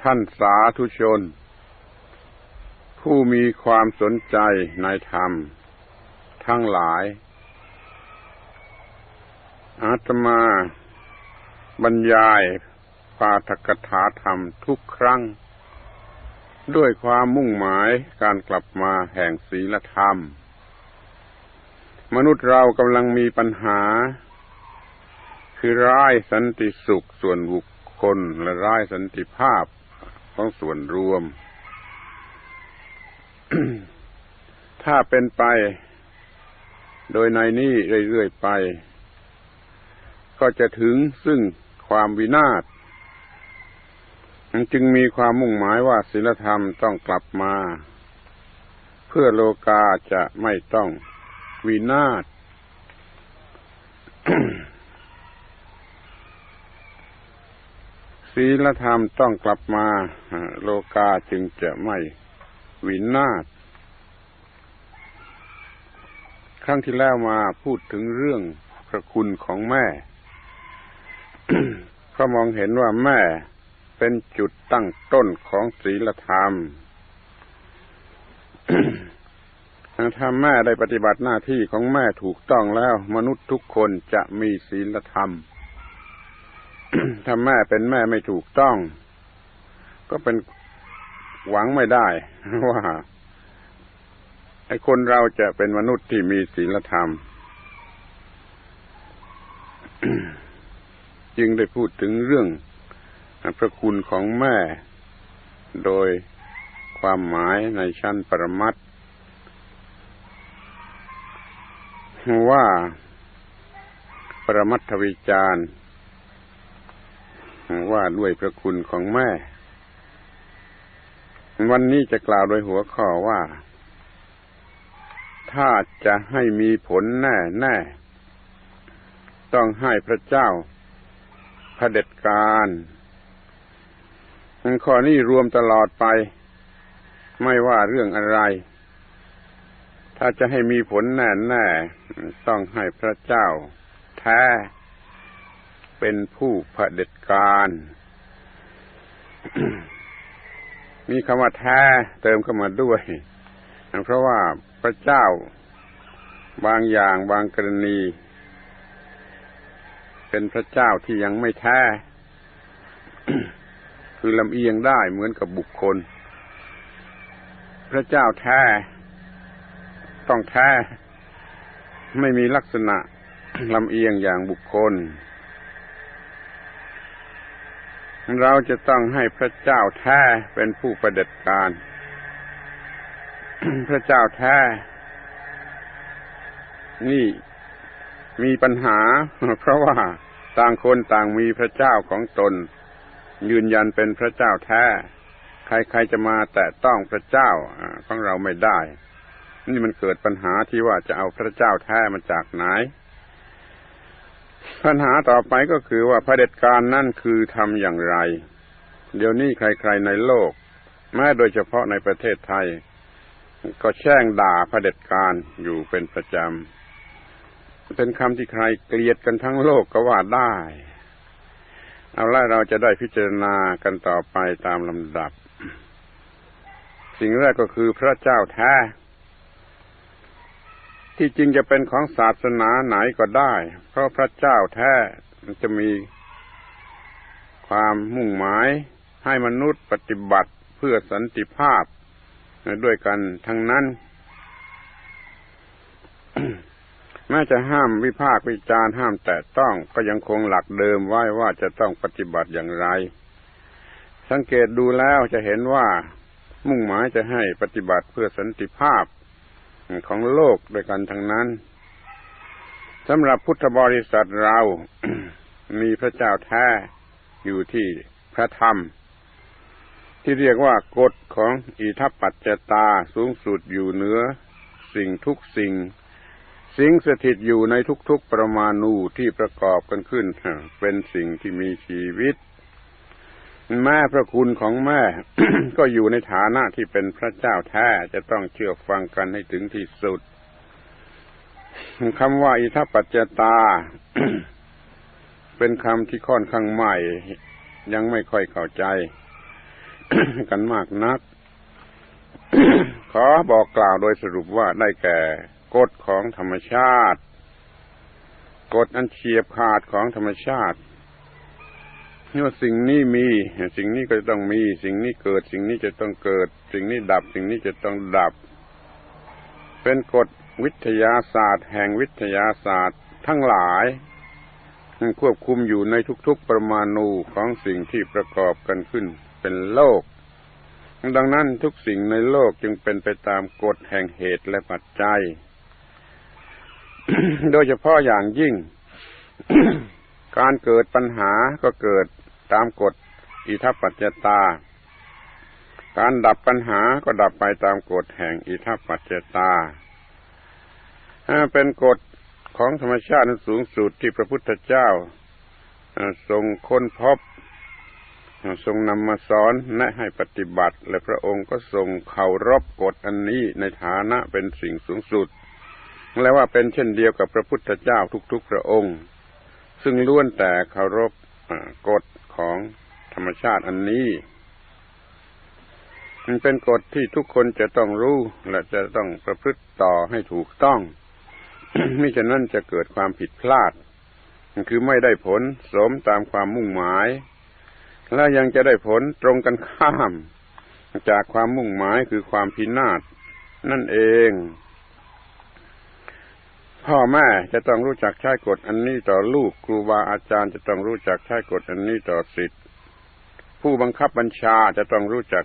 ท่านสาธุชนผู้มีความสนใจในธรรมทั้งหลายอาตมาบรรยายปาฐกถาธรรมทุกครั้งด้วยความมุ่งหมายการกลับมาแห่งศีลธรรมมนุษย์เรากำลังมีปัญหาคือร้ายสันติสุขส่วนบุคคลและร้ายสันติภาพของส่วนรวม ถ้าเป็นไปโดยในนี้เรื่อยๆไปก็จะถึงซึ่งความวินาศจึงมีความมุ่งหมายว่าศีลธรรมต้องกลับมาเพื่อโลกาจะไม่ต้องวินาศ ศีลธรรมต้องกลับมาโลกาจึงจะไม่วินาศครั้งที่แล้วมาพูดถึงเรื่องพระคุณของแม่ เพราะมองเห็นว่าแม่เป็นจุดตั้งต้นของศีลธรรม ถ้าแม่ได้ปฏิบัติหน้าที่ของแม่ถูกต้องแล้วมนุษย์ทุกคนจะมีศีลธรรม ถ้าแม่เป็นแม่ไม่ถูกต้องก็เป็นหวังไม่ได้ว่าไอ้คนเราจะเป็นมนุษย์ที่มีศีลธรรม จึงได้พูดถึงเรื่องพระคุณของแม่โดยความหมายในชั้นปรมัตถ์ว่าปรมัตถวิจารณ์ว่าด้วยพระคุณของแม่วันนี้จะกล่าวโดยหัวข้อว่าถ้าจะให้มีผลแน่ต้องให้พระเจ้าเผด็จการข้อนี้รวมตลอดไปไม่ว่าเรื่องอะไรถ้าจะให้มีผลแน่ต้องให้พระเจ้าแท้เป็นผู้เผด็จการ มีคำว่าแท้เติมเข้ามาด้วยเพราะว่าพระเจ้าบางอย่างบางกรณีเป็นพระเจ้าที่ยังไม่แท้ คือลำเอียงได้เหมือนกับบุคคลพระเจ้าแท้ต้องแท้ไม่มีลักษณะลำเอียงอย่างบุคคลเราจะต้องให้พระเจ้าแท้เป็นผู้เผด็จการ พระเจ้าแท้นี่มีปัญหาเพราะว่าต่างคนต่างมีพระเจ้าของตนยืนยันเป็นพระเจ้าแท้ใครๆจะมาแตะต้องพระเจ้าของเราไม่ได้นี่มันเกิดปัญหาที่ว่าจะเอาพระเจ้าแท้มาจากไหนปัญหาต่อไปก็คือว่าเผด็จการนั่นคือทำอย่างไรเดี๋ยวนี้ใครๆในโลกแม้โดยเฉพาะในประเทศไทยก็แช่งด่าเผด็จการอยู่เป็นประจำเป็นคำที่ใครเกลียดกันทั้งโลกก็ว่าได้เอาล่ะเราจะได้พิจารณากันต่อไปตามลำดับสิ่งแรกก็คือพระเจ้าแท้ที่จริงจะเป็นของศาสนาไหนก็ได้เพราะพระเจ้าแท้มันจะมีความมุ่งหมายให้มนุษย์ปฏิบัติเพื่อสันติภาพด้วยกันทั้งนั้น แม้จะห้ามวิพากษ์วิจารณ์ห้ามแตะต้องก็ยังคงหลักเดิมไว้ว่าจะต้องปฏิบัติอย่างไรสังเกตดูแล้วจะเห็นว่ามุ่งหมายจะให้ปฏิบัติเพื่อสันติภาพของโลกด้วยกันทั้งนั้นสำหรับพุทธบริษัทเรา มีพระเจ้าแท้อยู่ที่พระธรรมที่เรียกว่ากฎของอิทัปปัจจตาสูงสุดอยู่เหนือสิ่งทุกสิ่งสิงสถิตอยู่ในทุกๆประมาณูที่ประกอบกันขึ้นเป็นสิ่งที่มีชีวิตแม่พระคุณของแม่ ก็อยู่ในฐานะที่เป็นพระเจ้าแท้จะต้องเชื่อฟังกันให้ถึงที่สุดคำว่าอิทัปปัจจตา เป็นคำที่ค่อนข้างใหม่ยังไม่ค่อยเข้าใจ กันมากนัก ขอบอกกล่าวโดยสรุปว่าได้แก่กฎของธรรมชาติกฎอันเฉียบขาดของธรรมชาตินี่ว่าสิ่งนี้มีสิ่งนี้ก็จะต้องมีสิ่งนี้เกิดสิ่งนี้จะต้องเกิดสิ่งนี้ดับสิ่งนี้จะต้องดับเป็นกฎวิทยาศาสตร์แห่งวิทยาศาสตร์ทั้งหลายควบคุมอยู่ในทุกๆปรมาณูของสิ่งที่ประกอบกันขึ้นเป็นโลกดังนั้นทุกสิ่งในโลกจึงเป็นไปตามกฎแห่งเหตุและปัจจัย โดยเฉพาะอย่างยิ่ง การเกิดปัญหาก็เกิดตามกฎอิทัปปัจจตาการดับปัญหาก็ดับไปตามกฎแห่งอิทัปปัจจตาเป็นกฎของธรรมชาติสูงสุดที่พระพุทธเจ้าทรงค้นพบทรงนำมาสอนแนะให้ปฏิบัติและพระองค์ก็ทรงเคารพกฎอันนี้ในฐานะเป็นสิ่งสูงสุดและว่าเป็นเช่นเดียวกับพระพุทธเจ้าทุกๆพระองค์ซึ่งล้วนแต่เคารพกฎของธรรมชาติอันนี้มันเป็นกฎที่ทุกคนจะต้องรู้และจะต้องประพฤติต่อให้ถูกต้อง มิฉะนั้นจะเกิดความผิดพลาดคือไม่ได้ผลสมตามความมุ่งหมายและยังจะได้ผลตรงกันข้ามจากความมุ่งหมายคือความพินาศนั่นเองพ่อแม่จะต้องรู้จักใช้กฎอันนี้ต่อลูกครูบาอาจารย์จะต้องรู้จักใช้กฎอันนี้ต่อศิษย์ผู้บังคับบัญชาจะต้องรู้จัก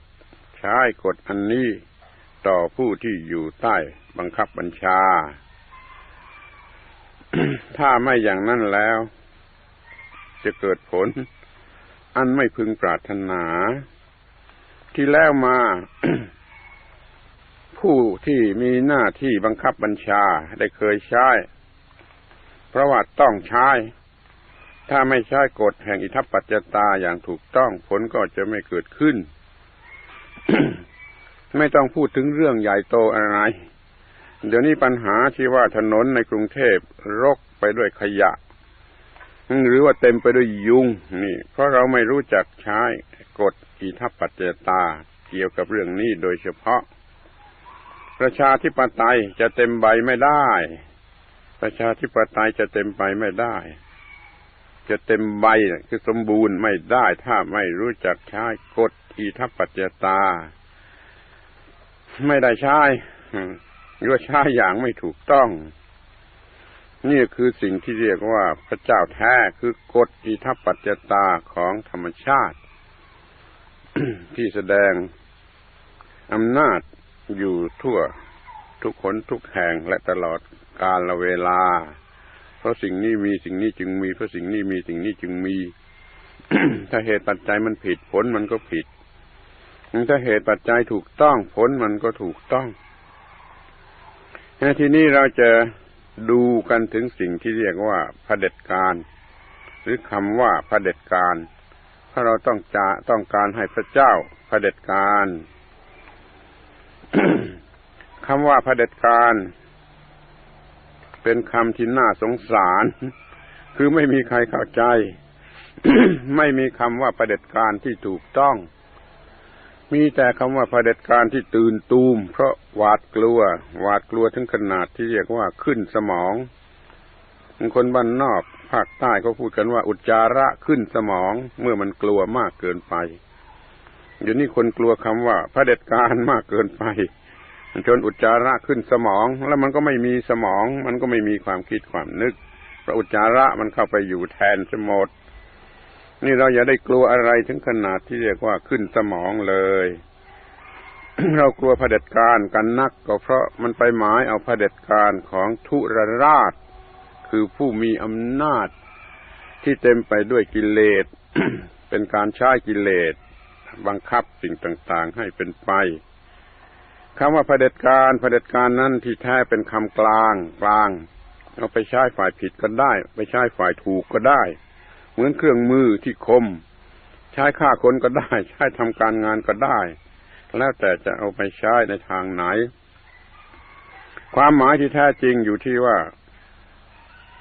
ใช้กฎอันนี้ต่อผู้ที่อยู่ใต้บังคับบัญชา ถ้าไม่อย่างนั้นแล้วจะเกิดผลอันไม่พึงปรารถนาที่แล้วมา ผู้ที่มีหน้าที่บังคับบัญชาได้เคยใช้เพราะว่าต้องใช้ถ้าไม่ใช้กฎแห่งอิทัปปัจจตาอย่างถูกต้องผลก็จะไม่เกิดขึ้น ไม่ต้องพูดถึงเรื่องใหญ่โตอะไรเดี๋ยวนี้ปัญหาที่ว่าถนนในกรุงเทพรกไปด้วยขยะหรือว่าเต็มไปด้วยยุงนี่เพราะเราไม่รู้จักใช้กฎอิทัปปัจจตาเกี่ยวกับเรื่องนี้โดยเฉพาะประชาธิปไตยจะเต็มใบไม่ได้ประชาธิปไตยจะเต็มใบไม่ได้จะเต็มใบคือสมบูรณ์ไม่ได้ถ้าไม่รู้จักใช้กฎอิทัปปัจจตาไม่ได้ใช้หรือว่าใช้อย่างไม่ถูกต้องนี่คือสิ่งที่เรียกว่าพระเจ้าแท้คือกฎอิทัปปัจจตาของธรรมชาติ ที่แสดงอำนาจอยู่ทั่วทุกคนทุกแห่งและตลอดกาลเวลาเพราะสิ่งนี้มีสิ่งนี้จึงมีเพราะสิ่งนี้มีสิ่งนี้จึงมี ถ้าเหตุปัจจัยมันผิดผลมันก็ผิดถ้าเหตุปัจจัยถูกต้องผลมันก็ถูกต้องทีนี้เราจะดูกันถึงสิ่งที่เรียกว่าเผด็จการหรือคำว่าเผด็จการเพราะเราต้องการให้พระเจ้าเผด็จการ คำว่าเผด็จการเป็นคำที่น่าสงสารคือไม่มีใครเข้าใจ ไม่มีคำว่าเผด็จการที่ถูกต้องมีแต่คำว่าเผด็จการที่ตื่นตูมเพราะหวาดกลัวถึงขนาดที่เรียกว่าขึ้นสมองคนบ้านนอกภาคใต้เขาพูดกันว่าอุจจาระขึ้นสมองเมื่อมันกลัวมากเกินไปเดี๋ยวนี้คนกลัวคำว่าเผด็จการมากเกินไปจนอุจจาระขึ้นสมองแล้วมันก็ไม่มีสมองมันก็ไม่มีความคิดความนึกเพราะอุจจาระมันเข้าไปอยู่แทนซะหมดนี่เราอย่าได้กลัวอะไรถึงขนาดที่เรียกว่าขึ้นสมองเลย เรากลัวเผด็จการกันนักก็เพราะมันไปหมายเอาเผด็จการของทุรราชคือผู้มีอำนาจที่เต็มไปด้วยกิเลส เป็นการใช้กิเลสบังคับสิ่งต่างๆให้เป็นไปคำว่าเผด็จการนั้นที่แท้เป็นคำกลางเอาไปใช้ฝ่ายผิดก็ได้ไปใช้ฝ่ายถูกก็ได้เหมือนเครื่องมือที่คมใช้ฆ่าคนก็ได้ใช้ทำการงานก็ได้แล้วแต่จะเอาไปใช้ในทางไหนความหมายที่แท้จริงอยู่ที่ว่า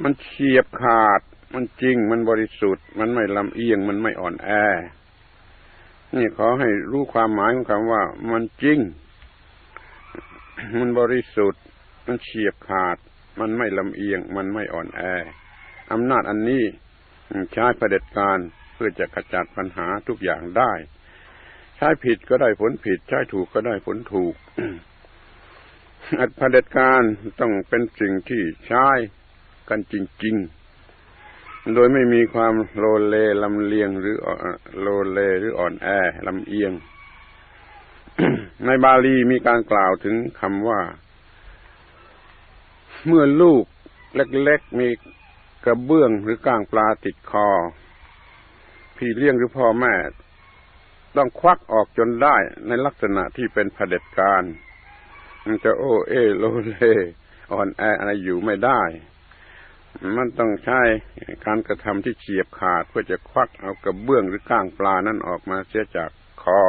มันเฉียบขาดมันจริงมันบริสุทธิ์มันไม่ลำเอียงมันไม่อ่อนแอ นี่ขอให้รู้ความหมายของคำว่ามันจริงมันบริสุทธิ์มันเฉียบขาดมันไม่ลำเอียงมันไม่อ่อนแออำนาจอันนี้ใช้เผด็จการเพื่อจะขจัดปัญหาทุกอย่างได้ใช้ผิดก็ได้ผลผิดใช้ถูกก็ได้ผลถูก เผด็จการต้องเป็นสิ่งที่ใช้กันจริงๆโดยไม่มีความโลเลลำเลียงหรือโลเลหรืออ่อนแอลำเอียง ในบาลีมีการกล่าวถึงคำว่าเมื่อลูกเล็กๆมีกระเบื้องหรือก้างปลาติดคอพี่เลี้ยงหรือพ่อแม่ต้องควักออกจนได้ในลักษณะที่เป็นเผด็จการมันจะโอ้เอโลเลอ่อนแออะไรอยู่ไม่ได้มันต้องใช้การกระทำที่เฉียบขาดเพื่อจะควักเอากระเบื้องหรือก้างปลานั้นออกมาเสียจากคอ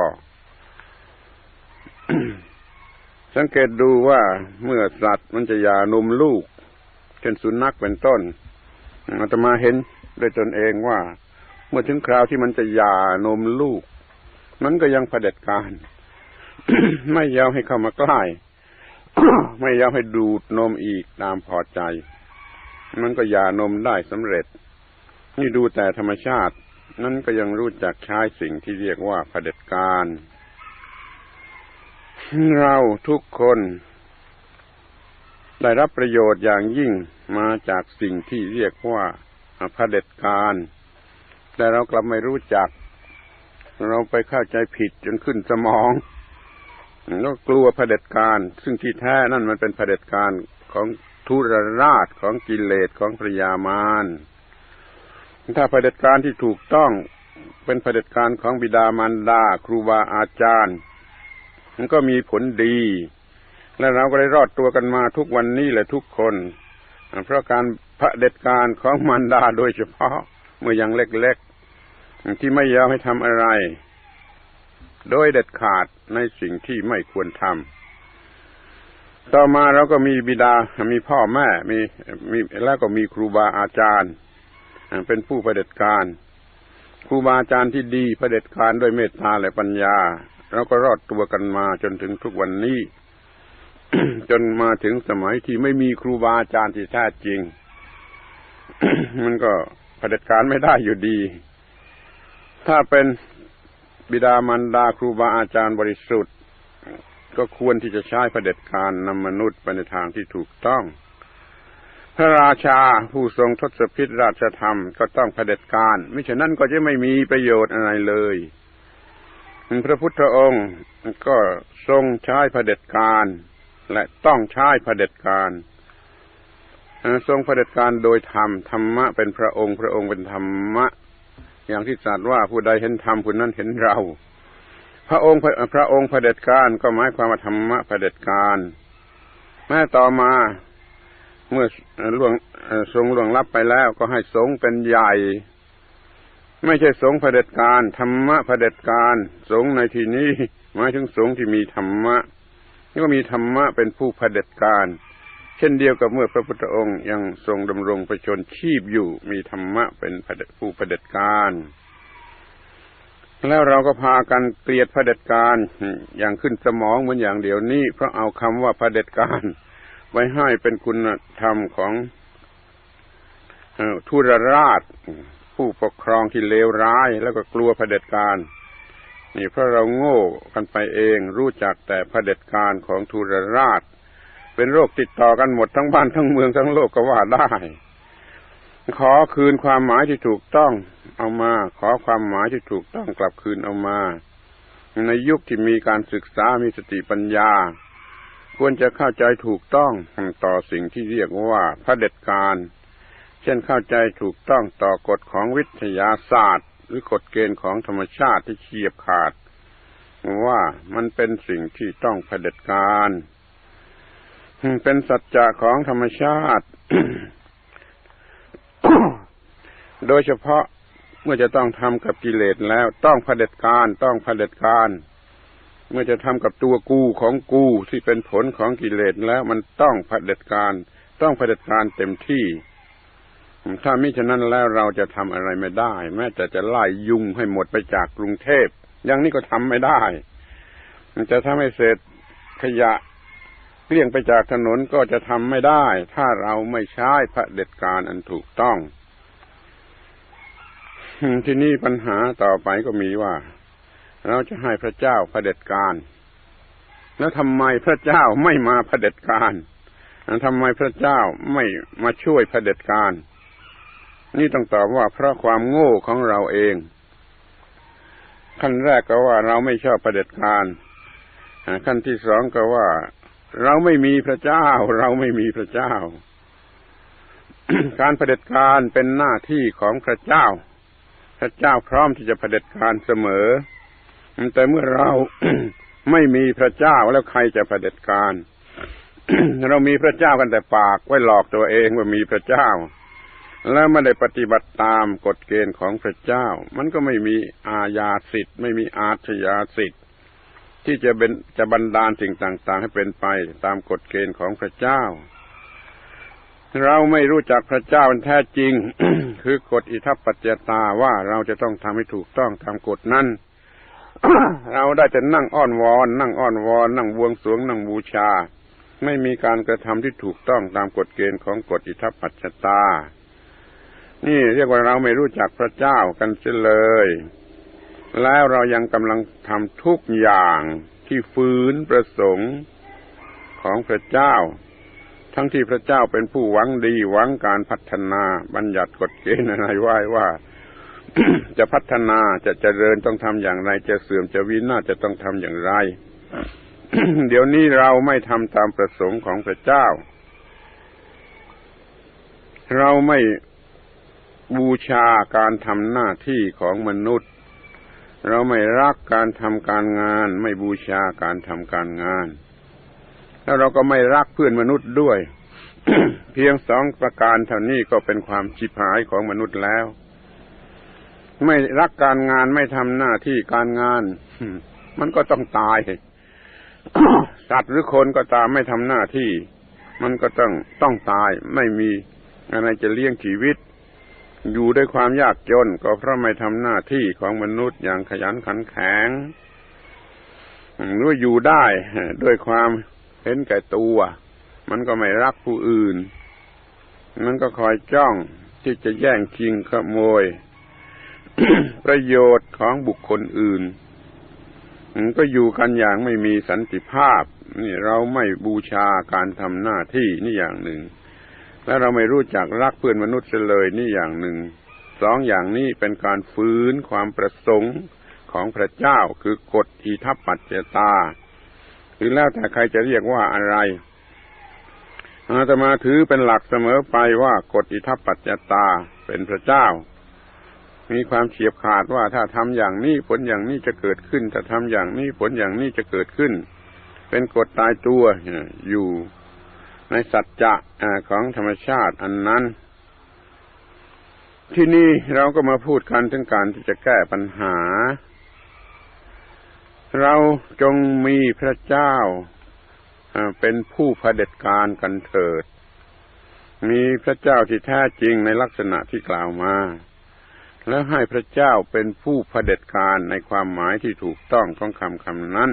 สังเกตดูว่าเมื่อสัตว์มันจะหย่านมลูกเช่นสุนัขเป็นต้นอาตมาเห็นด้วยตนเองว่าเมื่อถึงคราวที่มันจะหย่านมลูกมันก็ยังเผด็จการ ไม่ยอมให้เข้ามาใกล้ ไม่ยอมให้ดูดนมอีกตามพอใจมันก็หย่านมได้สำเร็จนี่ดูแต่ธรรมชาตินั้นก็ยังรู้จักใช้สิ่งที่เรียกว่าเผด็จการเราทุกคนได้รับประโยชน์อย่างยิ่งมาจากสิ่งที่เรียกว่าเผด็จการแต่เรากลับไม่รู้จักเราไปเข้าใจผิดจนขึ้นสมองแล้วกลัวเผด็จการซึ่งที่แท้นั่นมันเป็นเผด็จการของทุรราชของกิเลสของพยามารถ้าเผด็จการที่ถูกต้องเป็นเผด็จการของบิดามารดาครูบาอาจารย์มันก็มีผลดีและเราก็ได้รอดตัวกันมาทุกวันนี้แหละทุกคนเพราะการเผด็จการของมารดาโดยเฉพาะเมื่อยังเล็กๆที่ไม่ยอมให้ทำอะไรโดยเด็ดขาดในสิ่งที่ไม่ควรทำต่อมาเราก็มีบิดามีพ่อแม่มีแล้วก็มีครูบาอาจารย์เป็นผู้เผด็จการครูบาอาจารย์ที่ดีเผด็จการด้วยเมตตาและปัญญาเราก็รอดตัวกันมาจนถึงทุกวันนี้ จนมาถึงสมัยที่ไม่มีครูบาอาจารย์ที่แท้จริง มันก็เผด็จการไม่ได้อยู่ดีถ้าเป็นบิดามารดาครูบาอาจารย์บริสุทธิ์ก็ควรที่จะใช้เผด็จการนำมนุษย์ไปในทางที่ถูกต้องพระราชาผู้ทรงทศพิธราชธรรมก็ต้องเผด็จการมิฉะนั้นก็จะไม่มีประโยชน์อะไรเลยพระพุทธองค์ก็ทรงใช้เผด็จการและต้องใช้เผด็จการทรงเผด็จการโดยธรรมธรรมะเป็นพระองค์พระองค์เป็นธรรมะอย่างที่ตรัสว่าผู้ใดเห็นธรรมผู้นั้นเห็นเราพระองค์เผด็จการก็หมายความว่าธรรมะเผด็จการแม้ต่อมาเมื่อทรงล่วงลับไปแล้วก็ให้สงฆ์เป็นใหญ่ไม่ใช่สงฆ์เผด็จการธรรมะเผด็จการสงฆ์ในที่นี้หมายถึงสงฆ์ที่มีธรรมะนี่ก็มีธรรมะเป็นผู้เผด็จการเช่นเดียวกับเมื่อพระพุทธองค์ยังทรงดำรงประชนชีพอยู่มีธรรมะเป็นผู้เผด็จการแล้วเราก็พากันเกลียดเผด็จการอย่างขึ้นสมองเหมือนอย่างเดียวนี้เพราะเอาคำว่าเผด็จการไว้ให้เป็นคุณธรรมของทุรราชผู้ปกครองที่เลวร้ายแล้วก็กลัวเผด็จการนี่เพราะเราโง่กันไปเองรู้จักแต่เผด็จการของทุรราชเป็นโรคติดต่อกันหมดทั้งบ้านทั้งเมืองทั้งโลกก็ว่าได้ขอคืนความหมายที่ถูกต้องเอามาขอความหมายที่ถูกต้องกลับคืนเอามาในยุคที่มีการศึกษามีสติปัญญาควรจะเข้าใจถูกต้องต่อสิ่งที่เรียกว่าเผด็จการเช่นเข้าใจถูกต้องต่อกฎของวิทยาศาสตร์หรือกฎเกณฑ์ของธรรมชาติที่เฉียบขาดว่ามันเป็นสิ่งที่ต้องเผด็จการเป็นสัจจะของธรรมชาติ โดยเฉพาะเมื่อจะต้องทำกับกิเลสแล้วต้องเผด็จการต้องเผด็จการเมื่อจะทำกับตัวกูของกูที่เป็นผลของกิเลสแล้วมันต้องเผด็จการต้องเผด็จการเต็มที่ถ้ามิฉะนั้นแล้วเราจะทำอะไรไม่ได้แม้แต่จะไล่ยุงให้หมดไปจากกรุงเทพ อย่างนี้ก็ทำไม่ได้มันจะทำให้เศษขยะเกลี้ยงไปจากถนนก็จะทำไม่ได้ถ้าเราไม่ใช้เผด็จการอันถูกต้องที่นี่ปัญหาต่อไปก็มีว่าเราจะให้พระเจ้าเผด็จการแล้วทำไมพระเจ้าไม่มาเผด็จการทำไมพระเจ้าไม่มาช่วยเผด็จการนี่ต้องตอบว่าเพราะความโง่ของเราเองขั้นแรกก็ว่าเราไม่ชอบเผด็จการขั้นที่สองก็ว่าเราไม่มีพระเจ้าเราไม่มีพระเจ้า การเผด็จการเป็นหน้าที่ของพระเจ้าพระเจ้าพร้อมที่จะเผด็จการเสมอแต่เมื่อเรา ไม่มีพระเจ้าแล้วใครจะเผด็จการ เรามีพระเจ้ากันแต่ปากไว้หลอกตัวเองว่ามีพระเจ้าแล้วไม่ได้ปฏิบัติตามกฎเกณฑ์ของพระเจ้ามันก็ไม่มีอาญาสิทธิ์ไม่มีอาชญาสิทธิ์ที่จะบันดาลสิ่งต่างๆให้เป็นไปตามกฎเกณฑ์ของพระเจ้าเราไม่รู้จักพระเจ้าแท้จริง คือกฎอิทัปปัจจตาว่าเราจะต้องทำให้ถูกต้องตามกฎนั้น เราได้จะนั่งอ้อนวอนนั่งบวงสรวงนั่งบูชาไม่มีการกระทำที่ถูกต้องตามกฎเกณฑ์ของกฎอิทัปปัจจตานี่เรียกว่าเราไม่รู้จักพระเจ้ากันเสียเลยแล้วเรายังกำลังทำทุกอย่างที่ฝืนประสงค์ของพระเจ้าทั้งที่พระเจ้าเป็นผู้หวังดีหวังการพัฒนาบัญญัติกฎเกณฑ์อะไรไว้ว่า จะพัฒนาจะเจริญต้องทำอย่างไรจะเสื่อมจะวินาศจะต้องทำอย่างไร เดี๋ยวนี้เราไม่ทำตามประสงค์ของพระเจ้าเราไม่บูชาการทำหน้าที่ของมนุษย์เราไม่รักการทำการงานไม่บูชาการทำการงานแล้วเราก็ไม่รักเพื่อนมนุษย์ด้วย เพียงสองประการเท่านี้ก็เป็นความชิบหายของมนุษย์แล้วไม่รักการงานไม่ทำหน้าที่การงาน มันก็ต้องตาย สัตว์หรือคนก็ตามไม่ทำหน้าที่มันก็ต้องตายไม่มีอะไรจะเลี้ยงชีวิตอยู่ด้วยความยากจนก็เพราะไม่ทำหน้าที่ของมนุษย์อย่างขยันขันแข็งหรืออยู่ได้ด้วยความเห็นแก่ตัวมันก็ไม่รักผู้อื่นมันก็คอยจ้องที่จะแย่งชิงขโมย ประโยชน์ของบุคคลอื่นมันก็อยู่กันอย่างไม่มีสันติภาพนี่เราไม่บูชาการทำหน้าที่นี่อย่างหนึ่งและเราไม่รู้จักรักเพื่อนมนุษย์เลยนี่อย่างหนึ่งสองอย่างนี้เป็นการฝืนความประสงค์ของพระเจ้าคือกฎอิทัปปัจจตาหรือแล้วแต่ใครจะเรียกว่าอะไรอาตมาถือเป็นหลักเสมอไปว่ากฎอิทัปปัจจตาเป็นพระเจ้ามีความเฉียบขาดว่าถ้าทำอย่างนี้ผลอย่างนี้จะเกิดขึ้นถ้าทำอย่างนี้ผลอย่างนี้จะเกิดขึ้นเป็นกฎตายตัวอยู่ในสัจจะของธรรมชาติอันนั้นที่นี่เราก็มาพูดกันถึงการที่จะแก้ปัญหาเราจงมีพระเจ้าเป็นผู้เผด็จการกันเถิดมีพระเจ้าที่แท้จริงในลักษณะที่กล่าวมาแล้วให้พระเจ้าเป็นผู้เผด็จการในความหมายที่ถูกต้องของคำนั้น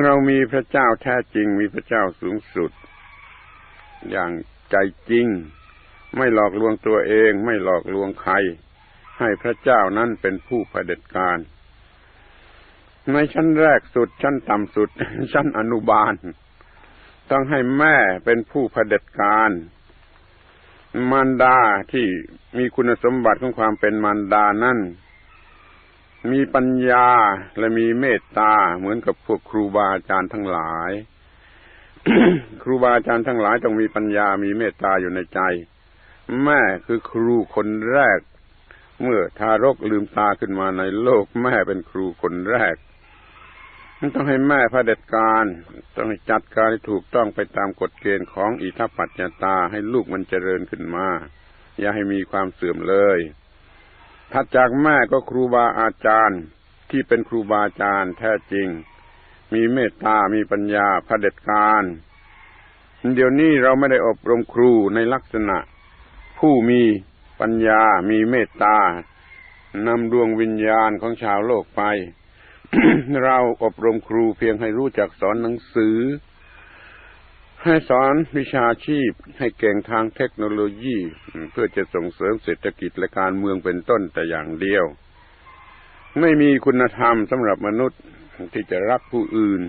เรามีพระเจ้าแท้จริงมีพระเจ้าสูงสุดอย่างใจจริงไม่หลอกลวงตัวเองไม่หลอกลวงใครให้พระเจ้านั้นเป็นผู้เผด็จการในชั้นแรกสุดชั้นต่ำสุด ชั้นอนุบาลต้องให้แม่เป็นผู้เผด็จการมารดาที่มีคุณสมบัติของความเป็นมารดานั้นมีปัญญาและมีเมตตาเหมือนกับพวกครูบาอาจารย์ทั้งหลาย ครูบาอาจารย์ทั้งหลายต้องมีปัญญามีเมตตาอยู่ในใจแม่คือครูคนแรกเมื่อทารกลืมตาขึ้นมาในโลกแม่เป็นครูคนแรกมันต้องให้แม่เผด็จการต้องจัดการให้ถูกต้องไปตามกฎเกณฑ์ของอิทัปปัจจตาให้ลูกมันเจริญขึ้นมาอย่าให้มีความเสื่อมเลยถัดจากแม่ก็ครูบาอาจารย์ที่เป็นครูบาอาจารย์แท้จริงมีเมตตามีปัญญาเผด็จการเดี๋ยวนี้เราไม่ได้อบรมครูในลักษณะผู้มีปัญญามีเมตตา นำดวงวิญญาณของชาวโลกไป เราอบรมครูเพียงให้รู้จักสอนหนังสือให้สอนวิชาชีพให้เก่งทางเทคโนโลยีเพื่อจะส่งเสริมเศรษฐกิจและการเมืองเป็นต้นแต่อย่างเดียวไม่มีคุณธรรมสำหรับมนุษย์ที่จะรักผู้อื่น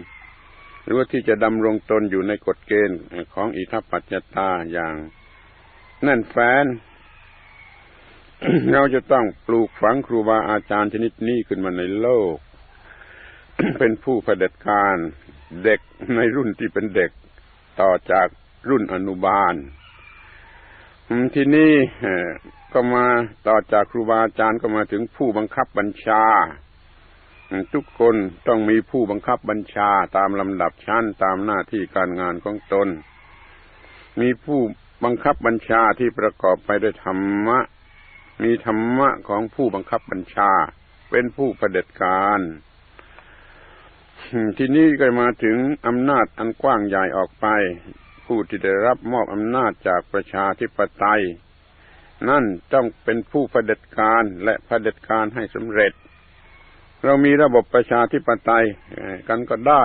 หรือว่าที่จะดำรงตนอยู่ในกฎเกณฑ์ของอิทัปปัจจตาอย่างแน่นแฟ้น เราจะต้องปลูกฝังครูบาอาจารย์ชนิดนี้ขึ้นมาในโลก เป็นผู้เผด็จการเด็กในรุ่นที่เป็นเด็กต่อจากรุ่นอนุบาลที่นี่ก็มาต่อจากครูบาอาจารย์ก็มาถึงผู้บังคับบัญชาทุกคนต้องมีผู้บังคับบัญชาตามลำดับชั้นตามหน้าที่การงานของตนมีผู้บังคับบัญชาที่ประกอบไปด้วยธรรมะมีธรรมะของผู้บังคับบัญชาเป็นผู้เผด็จการทีนี้ก็มาถึงอำนาจอันกว้างใหญ่ออกไปผู้ที่ได้รับมอบอำนาจจากประชาธิปไตยนั่นต้องเป็นผู้เผด็จการและเผด็จการให้สำเร็จเรามีระบบประชาธิปไตยกันก็ได้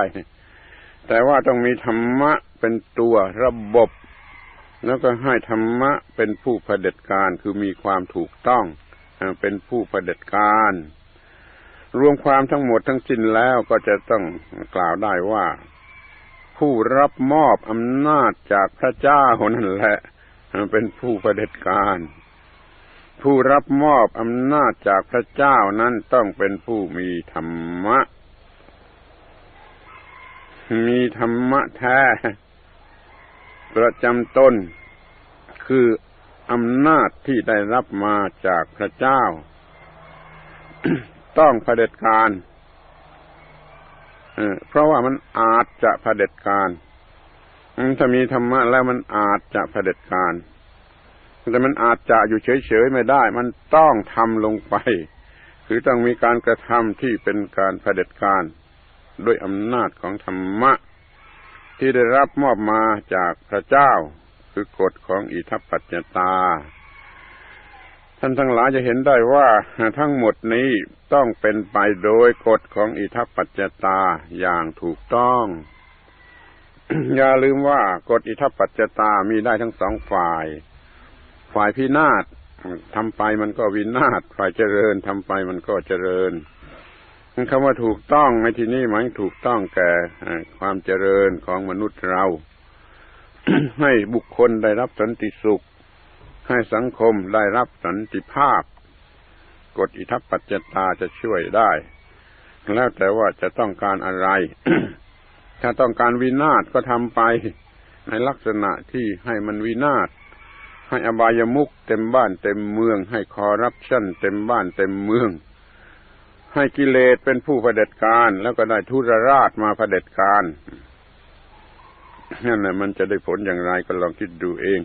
แต่ว่าต้องมีธรรมะเป็นตัวระบบแล้วก็ให้ธรรมะเป็นผู้เผด็จการคือมีความถูกต้องเป็นผู้เผด็จการรวมความทั้งหมดทั้งสิ้นแล้วก็จะต้องกล่าวได้ว่าผู้รับมอบอำนาจจากพระเจ้านั่นแหละเป็นผู้เผด็จการผู้รับมอบอำนาจจากพระเจ้านั้นต้องเป็นผู้มีธรรมะมีธรรมะแท้ประจำตนคืออำนาจที่ได้รับมาจากพระเจ้า ต้องเผด็จการเพราะว่ามันอาจจะเผด็จการถ้ามีธรรมะแล้วมันอาจจะเผด็จการแต่มันอาจจะอยู่เฉยๆไม่ได้มันต้องทำลงไปคือต้องมีการกระทำที่เป็นการเผด็จการด้วยอำนาจของธรรมะที่ได้รับมอบมาจากพระเจ้าคือกฎของอิทัปปัจจตาท่านทั้งหลายจะเห็นได้ว่าทั้งหมดนี้ต้องเป็นไปโดยกฎของอิทัปปัจจตาอย่างถูกต้อง อย่าลืมว่ากฎอิทัปปัจจตามีได้ทั้งสองฝ่ายพินาศทำไปมันก็วินาศฝ่ายเจริญทำไปมันก็เจริญคำว่าถูกต้องในที่นี้หมายถูกต้องแก่ความเจริญของมนุษย์เรา ให้บุคคลได้รับสันติสุขให้สังคมได้รับสันติภาพกฎอิทัปปัจจตาจะช่วยได้แล้วแต่ว่าจะต้องการอะไร ถ้าต้องการวินาศก็ทำไปในลักษณะที่ให้มันวินาศให้อบายมุขเต็มบ้านเต็มเมืองให้คอร์รัปชันเต็มบ้านเต็มเมืองให้กิเลสเป็นผู้เผด็จการแล้วก็ได้ทุรราชมาเผด็จการนั่นแหละมันจะได้ผลอย่างไรก็ลองคิดดูเอง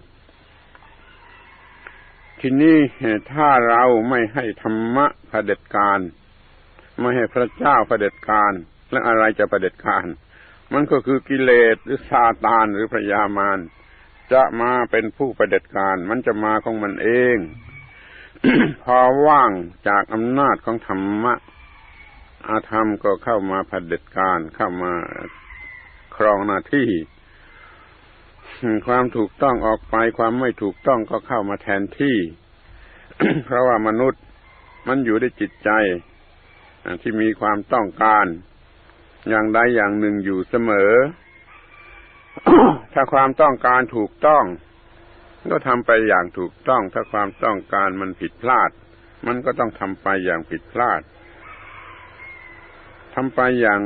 ทีนี้ถ้าเราไม่ให้ธรรมะเผด็จการไม่ให้พระเจ้าเผด็จการแล้วอะไรจะเผด็จการมันก็คือกิเลสหรือซาตานหรือพยามารจะมาเป็นผู้เผด็จการมันจะมาของมันเอง พอว่างจากอำนาจของธรรมะอาธรรมก็เข้ามาเผด็จการเข้ามาครองหน้าที่ความถูกต้องออกไปความไม่ถูกต้องก็เข้ามาแทนที่ เพราะว่ามนุษย์มันอยู่ด้วยจิตใจที่มีความต้องการอย่างใดอย่างหนึ่งอยู่เสมอ ถ้าความต้องการถูกต้องก็ทำไปอย่างถูกต้องถ้าความต้องการมันผิดพลาดมันก็ต้องทำไปอย่างผิดพลาดทำไปอย่าง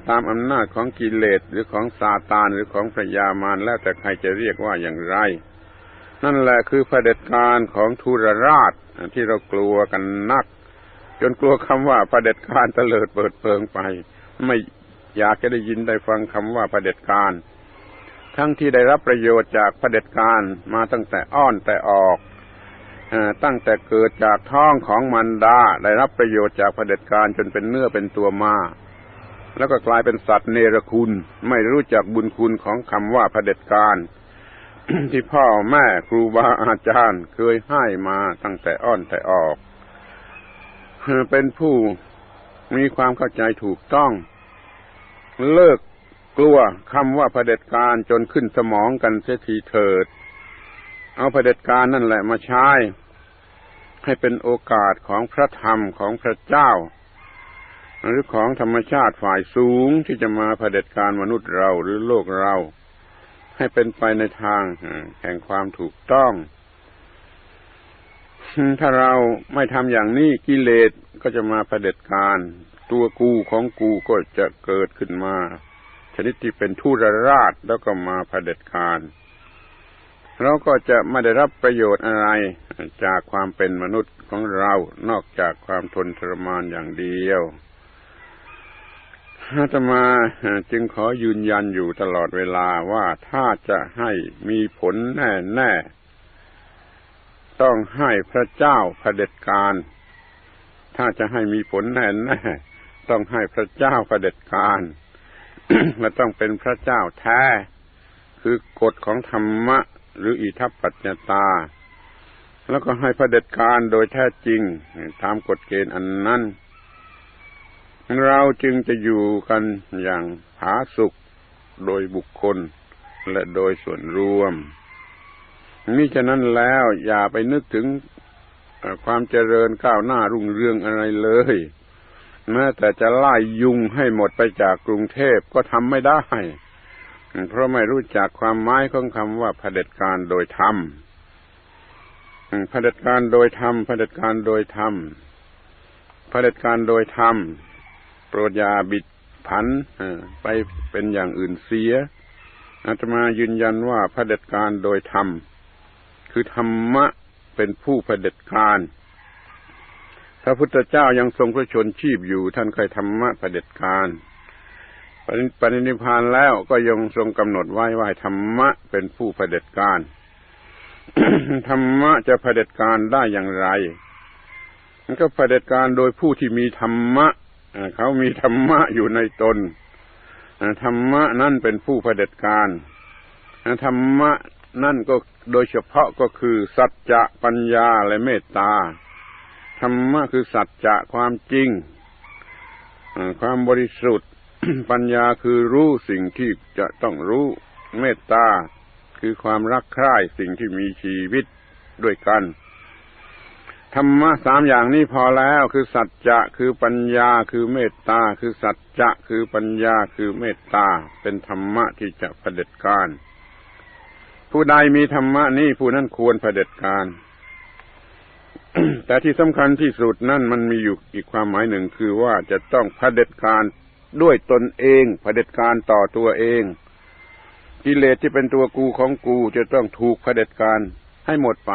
ตามอำนาจของกิเลสหรือของซาตานหรือของพยามารแล้วแต่ใครจะเรียกว่าอย่างไรนั่นแหละคือเผด็จการของทุรราชที่เรากลัวกันนักจนกลัวคำว่าเผด็จการเตลิดเปิดเปิงไปไม่อยากจะได้ยินได้ฟังคำว่าเผด็จการทั้งที่ได้รับประโยชน์จากเผด็จการมาตั้งแต่อ้อนแต่ออกตั้งแต่เกิดจากท้องของมารดาได้รับประโยชน์จากเผด็จการจนเป็นเนื้อเป็นตัวมาแล้วก็กลายเป็นสัตว์เนรคุณไม่รู้จักบุญคุณของคำว่าเผด็จการ ที่พ่อแม่ครูบาอาจารย์เคยให้มาตั้งแต่อ้อนแต่ออก เป็นผู้มีความเข้าใจถูกต้องเลิกกลัวคำว่าเผด็จการจนขึ้นสมองกันเสียทีเถิดเอาเผด็จการนั่นแหละมาใช้ให้เป็นโอกาสของพระธรรมของพระเจ้าหรือของธรรมชาติฝ่ายสูงที่จะมาเผด็จการมนุษย์เราหรือโลกเราให้เป็นไปในทางแห่งความถูกต้องถ้าเราไม่ทำอย่างนี้กิเลสก็จะมาเผด็จการตัวกูของกูก็จะเกิดขึ้นมาชนิดที่เป็นทุรราชแล้วก็มาเผด็จการเราก็จะไม่ได้รับประโยชน์อะไรจากความเป็นมนุษย์ของเรานอกจากความทนทรมานอย่างเดียวอาตมาจึงขอยืนยันอยู่ตลอดเวลาว่าถ้าจะให้มีผลแน่ๆต้องให้พระเจ้าเผด็จการถ้าจะให้มีผลแน่ๆต้องให้พระเจ้าเผด็จการ และต้องเป็นพระเจ้าแท้คือกฎของธรรมะหรืออิทัปปัจจตาแล้วก็ให้เผด็จการโดยแท้จริงตามกฎเกณฑ์อันนั้นเราจึงจะอยู่กันอย่างผาสุกโดยบุคคลและโดยส่วนรวมมิฉะนั้นแล้วอย่าไปนึกถึงความเจริญก้าวหน้ารุ่งเรืองอะไรเลยแม้แต่จะไล่ยุงให้หมดไปจากกรุงเทพก็ทำไม่ได้เพราะไม่รู้จักความหมายของคำว่าเผด็จการโดยธรรมเผด็จการโดยธรรมเผด็จการโดยธรรมเผด็จการโดยธรรมโปรดอย่าบิดผันไปเป็นอย่างอื่นเสียอาตมายืนยันว่าเผด็จการโดยธรรมคือธรรมะเป็นผู้เผด็จการพระพุทธเจ้ายังทรงพระชนชีพอยู่ท่านเคยธรรมะเผด็จการปรินิพพานแล้วก็ยังทรงกำหนดไว้ว่าธรรมะเป็นผู้เผด็จการ ธรรมะจะเผด็จการได้อย่างไรมันก็เผด็จการโดยผู้ที่มีธรรมะเขามีธรรมะอยู่ในตนธรรมะนั่นเป็นผู้เผด็จการธรรมะนั่นก็โดยเฉพาะก็คือสัจจะปัญญาและเมตตาธรรมะคือสัจจะความจริงความบริสุทธิ์ ปัญญาคือรู้สิ่งที่จะต้องรู้เมตตาคือความรักใคร่สิ่งที่มีชีวิตด้วยกันธรรมะสามอย่างนี้พอแล้วคือสัจจะคือปัญญาคือเมตตาคือสัจจะคือปัญญาคือเมตตาเป็นธรรมะที่จะเผด็จการผู้ใดมีธรรมะนี้ผู้นั้นควรเผด็จการ แต่ที่สำคัญที่สุดนั่นมันมีอยู่อีกความหมายหนึ่งคือว่าจะต้องเผด็จการด้วยตนเองเผด็จการต่อตัวเองกิเลสที่เป็นตัวกูของกูจะต้องถูกเผด็จการให้หมดไป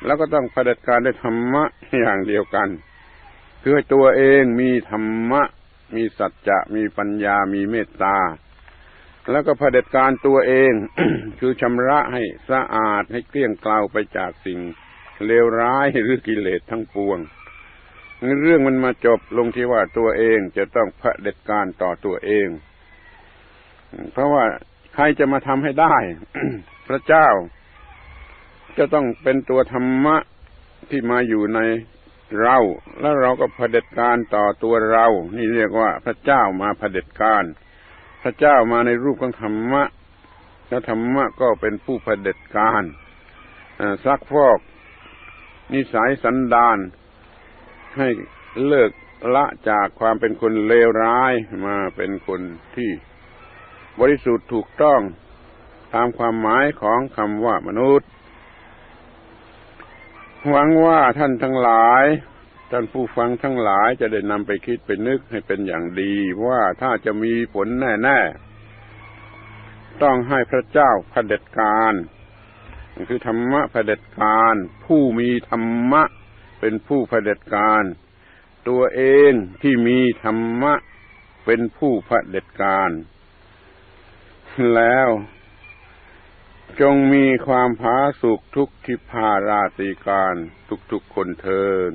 แล้วก็ต้องเผด็จการด้วยธรรมะอย่างเดียวกันคือให้ตัวเองมีธรรมะมีสัจจะมีปัญญามีเมตตาแล้วก็เผด็จการตัวเอง คือชำระให้สะอาดให้เกลี้ยงเกลาไปจากสิ่งเลวร้ายหรือกิเลสทั้งปวงเรื่องมันมาจบลงที่ว่าตัวเองจะต้องเผด็จการต่อตัวเองเพราะว่าใครจะมาทำให้ได้ พระเจ้าจะต้องเป็นตัวธรรมะที่มาอยู่ในเราแล้วเราก็เผด็จการต่อตัวเรานี่เรียกว่าพระเจ้ามาเผด็จการพระเจ้ามาในรูปของธรรมะแล้วธรรมะก็เป็นผู้เผด็จการซักฟอกนิสัยสันดานให้เลิกละจากความเป็นคนเลวร้ายมาเป็นคนที่บริสุทธิ์ถูกต้องตามความหมายของคำว่ามนุษย์หวังว่าท่านทั้งหลายท่านผู้ฟังทั้งหลายจะได้นำไปคิดไปนึกให้เป็นอย่างดีว่าถ้าจะมีผลแน่ๆต้องให้พระเจ้าเผด็จการคือธรรมะเผด็จการผู้มีธรรมะเป็นผู้เผด็จการตัวเองที่มีธรรมะเป็นผู้เผด็จการแล้วจงมีความผาสุกทุกทิพาราตรีการทุกๆคนเทอญ